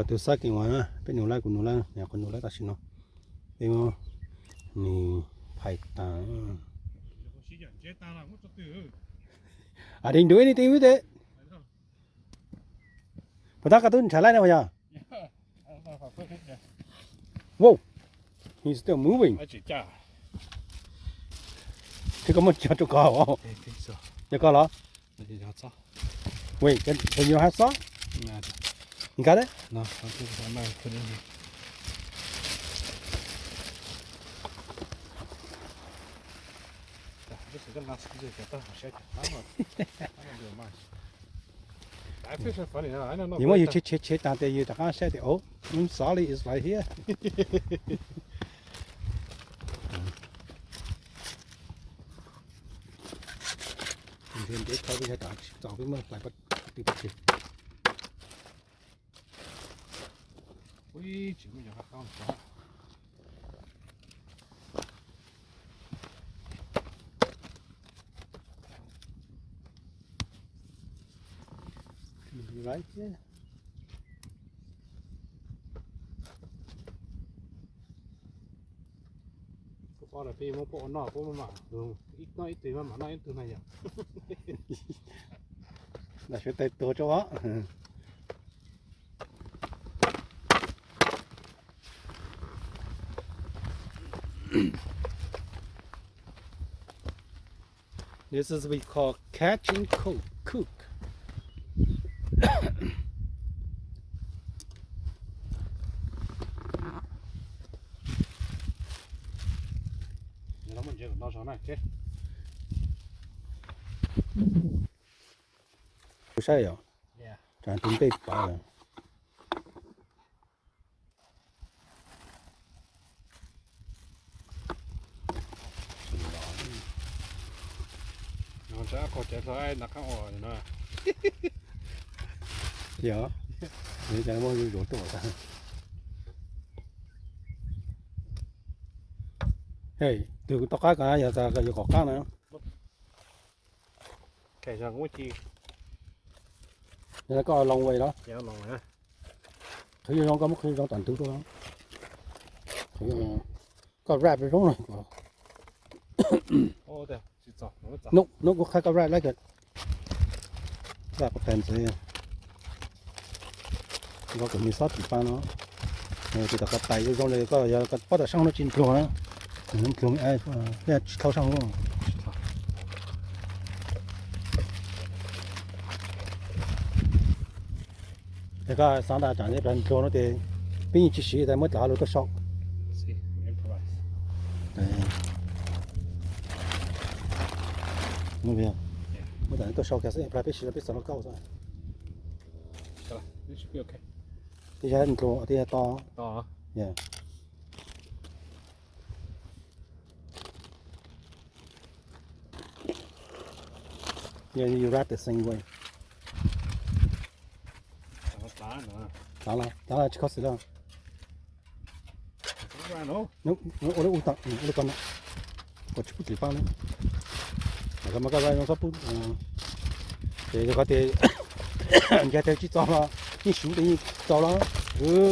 từ xa kinh ngoài bên nụ lai của nụ lai nhà con nụ lai ta xin nó đây mà nì phải ta à đình đuổi đi tìm cái đấy bắt ta cái tuần trả lại nào vậy wow he's still moving thế có một chỗ chỗ cao không chỗ cao đó wait can you have some you got it no I might put it in here. This is the last visit that I said. I don't do much. I feel so funny now. I don't know. You want you check down there you can't say the oh I'm sorry it's right here thêm để coi cái cả chọn cái mực lại bắt đi bắt chim Ui, chỉ có nhỏ không có. right yeah Có là phi một bộ nọ cũng mà đường ít nói ít tiền mà nói ít từ này à. là sẽ tay to cho đó This is what we call catch and cook. Nó mình chơi nó này chứ. Sai rồi. Yeah. Chẳng tính bếp bảo rồi. Nó sẽ có chạy thôi nó không ổn nữa. Dạ. Để cho nó mua rổ tổ ra. Hey, từ tóc cá cả giờ ta giờ có cá nữa. Kể rằng cũng chi. Giờ có lòng vậy đó. Kéo lòng hả? Thấy nó có một cái nó toàn thứ đó. Có rap rồi đúng rồi. Ô đây, chỉ chọc nó chọc. Nó có khai cái rap lại kìa. Rap có phèn gì. Nó cũngมีซอสติดปลาเนาะthì ta cắt tay trong này có giờ cắt bắt đầu sang nó chín cua đó nó cua ai cái thao sang luôn cái cái sáng ta chẳng cái phần cua nó thì bây giờ chỉ sử tại mới trả được cái sọc See, improvise. nó biết mới trả cái sọc cái gì phải biết sử biết sao nó cao rồi This should be okay. thì giờ cua thì to To. yeah yeah you wrap the same way Nó lá nữa. đó là chỉ có sự đó Không ra nó. nó ở đây ở đây con nó có chút chỉ bao nữa mà cái nó sắp bút thì có thể nghe theo chỉ cho nó chỉ số thì cho nó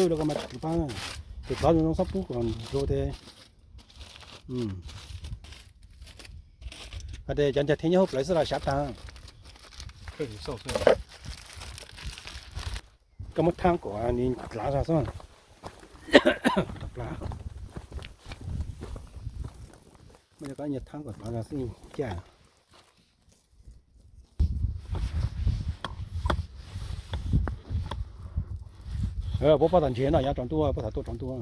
nó có mà chỉ bao thì bao nhiêu nó sắp bút còn rồi thì ở đây chẳng thấy nhau lại là sắp ta Cái gì sâu sâu. có một thang của anh lá ra xong lá bây giờ có nhiệt thang của lá ra xin chả bố bắt tận chế này nhá chọn tua bắt thằng tôi chọn tua